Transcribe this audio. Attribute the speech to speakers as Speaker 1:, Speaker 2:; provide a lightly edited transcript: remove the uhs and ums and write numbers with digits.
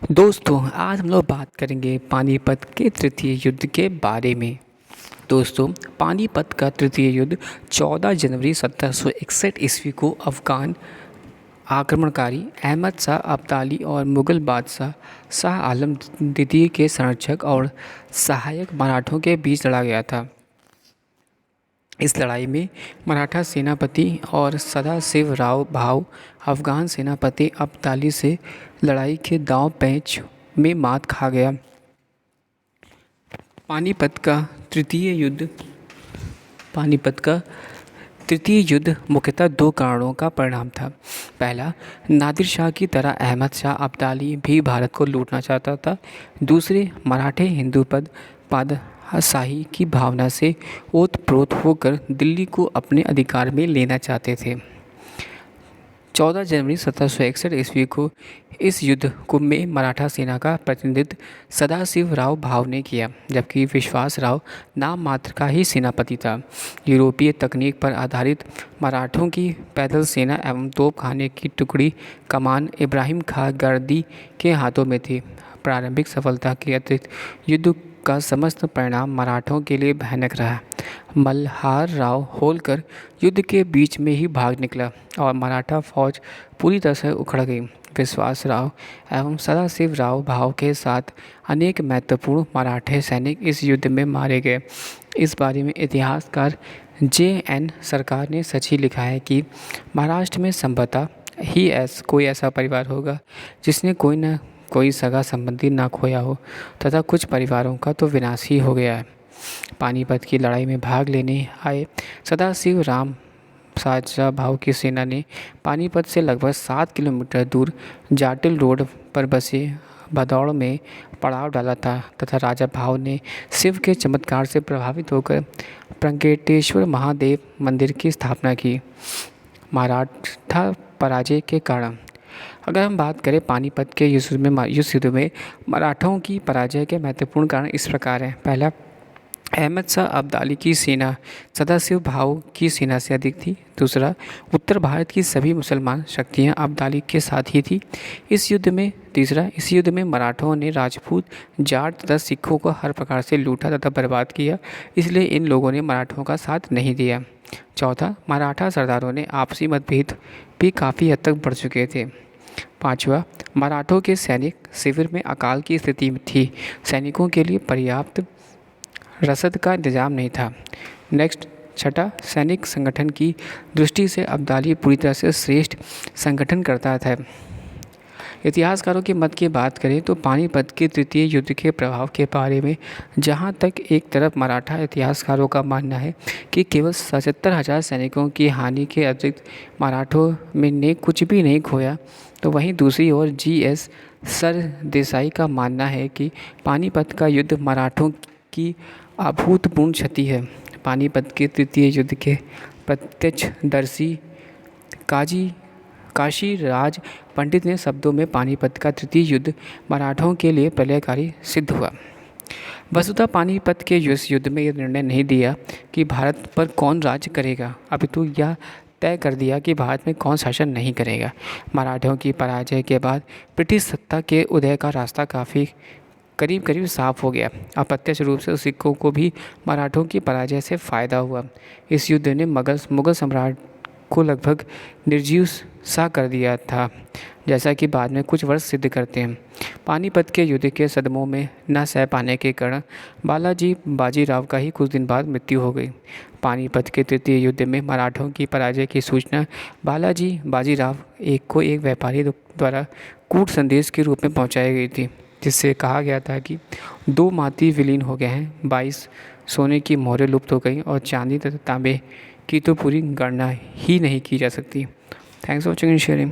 Speaker 1: दोस्तों आज हम लोग बात करेंगे पानीपत के तृतीय युद्ध के बारे में। दोस्तों पानीपत का तृतीय युद्ध 14 जनवरी 1761 ईस्वी को अफ़गान आक्रमणकारी अहमद शाह अब्दाली और मुग़ल बादशाह शाह आलम द्वितीय के संरक्षक और सहायक मराठों के बीच लड़ा गया था। इस लड़ाई में मराठा सेनापति और सदाशिवराव भाऊ अफ़गान सेनापति अब्दाली से लड़ाई के दांव पेच में मात खा गया। पानीपत का तृतीय युद्ध मुख्यतः दो कारणों का परिणाम था। पहला, नादिर शाह की तरह अहमद शाह अब्दाली भी भारत को लूटना चाहता था। दूसरे, मराठे हिंदू पादशाही की भावना से ओतप्रोत होकर दिल्ली को अपने अधिकार में लेना चाहते थे। 14 जनवरी 1761 ईस्वी को इस युद्ध को में मराठा सेना का प्रतिनिधित्व सदाशिवराव भाऊ ने किया, जबकि विश्वासराव नाम मात्र का ही सेनापति था। यूरोपीय तकनीक पर आधारित मराठों की पैदल सेना एवं तोपखाने की टुकड़ी कमान इब्राहिम खां गर्दी के हाथों में थी। प्रारंभिक सफलता के अतिरिक्त युद्ध का समस्त परिणाम मराठों के लिए भयानक रहा। मल्हार राव होलकर युद्ध के बीच में ही भाग निकला और मराठा फौज पूरी तरह से उखड़ गई। विश्वासराव एवं सदाशिवराव भाऊ के साथ अनेक महत्वपूर्ण मराठे सैनिक इस युद्ध में मारे गए। इस बारे में इतिहासकार J.N. सरकार ने सच ही लिखा है कि महाराष्ट्र में संभवतः ही कोई ऐसा परिवार होगा जिसने कोई न कोई सगा संबंधी ना खोया हो तथा कुछ परिवारों का तो विनाश ही हो गया है। पानीपत की लड़ाई में भाग लेने आए सदाशिव राम शाहजहाँ भाऊ की सेना ने पानीपत से लगभग 7 किलोमीटर दूर जाटिल रोड पर बसे भदौड़ में पड़ाव डाला था तथा राजा भाऊ ने शिव के चमत्कार से प्रभावित होकर प्रंकेटेश्वर महादेव मंदिर की स्थापना की। मराठा पराजय के कारण अगर हम बात करें पानीपत के युद्ध में मराठों की पराजय के महत्वपूर्ण कारण इस प्रकार हैं। पहला, अहमद शाह अब्दाली की सेना सदाशिव भाऊ की सेना से अधिक थी। दूसरा, उत्तर भारत की सभी मुसलमान शक्तियां अब्दाली के साथ ही थी इस युद्ध में। तीसरा, इस युद्ध में मराठों ने राजपूत, जाट तथा सिखों को हर प्रकार से लूटा तथा बर्बाद किया, इसलिए इन लोगों ने मराठों का साथ नहीं दिया। चौथा, मराठा सरदारों ने आपसी मतभेद भी काफ़ी हद तक बढ़ चुके थे। पाँचवा, मराठों के सैनिक शिविर में अकाल की स्थिति में थी, सैनिकों के लिए पर्याप्त रसद का इंतजाम नहीं था। छठा, सैनिक संगठन की दृष्टि से अब्दाली पूरी तरह से श्रेष्ठ संगठन करता था। इतिहासकारों के मत की बात करें तो पानीपत के तृतीय युद्ध के प्रभाव के बारे में जहां तक एक तरफ मराठा इतिहासकारों का मानना है कि केवल 77,000 सैनिकों की हानि के अतिरिक्त मराठों में ने कुछ भी नहीं खोया, तो वहीं दूसरी ओर G.S. सरदेसाई का मानना है कि पानीपत का युद्ध मराठों की अभूतपूर्व क्षति है। पानीपत के तृतीय युद्ध के प्रत्यक्षदर्शी काशी राज पंडित ने शब्दों में पानीपत का तृतीय युद्ध मराठों के लिए प्रलयकारी सिद्ध हुआ। वस्तुतः पानीपत के इस युद्ध में यह निर्णय नहीं दिया कि भारत पर कौन राज्य करेगा, अपितु यह तय कर दिया कि भारत में कौन शासन नहीं करेगा। मराठों की पराजय के बाद ब्रिटिश सत्ता के उदय का रास्ता काफ़ी करीब साफ हो गया। अप्रत्यक्ष रूप से सिखों को भी मराठों की पराजय से फ़ायदा हुआ। इस युद्ध ने मुग़ल सम्राट को लगभग निर्जीव सा कर दिया था, जैसा कि बाद में कुछ वर्ष सिद्ध करते हैं। पानीपत के युद्ध के सदमों में न सह पाने के कारण बालाजी बाजीराव का ही कुछ दिन बाद मृत्यु हो गई। पानीपत के तृतीय युद्ध में मराठों की पराजय की सूचना बालाजी बाजीराव को एक व्यापारी द्वारा कूट संदेश के रूप में पहुंचाई गई थी, जिससे कहा गया था कि 2 माती विलीन हो गए हैं, 22 सोने की मोहरें लुप्त हो गई और चांदी तथा तांबे की तो पूरी गणना ही नहीं की जा सकती। Thanks for watching and sharing.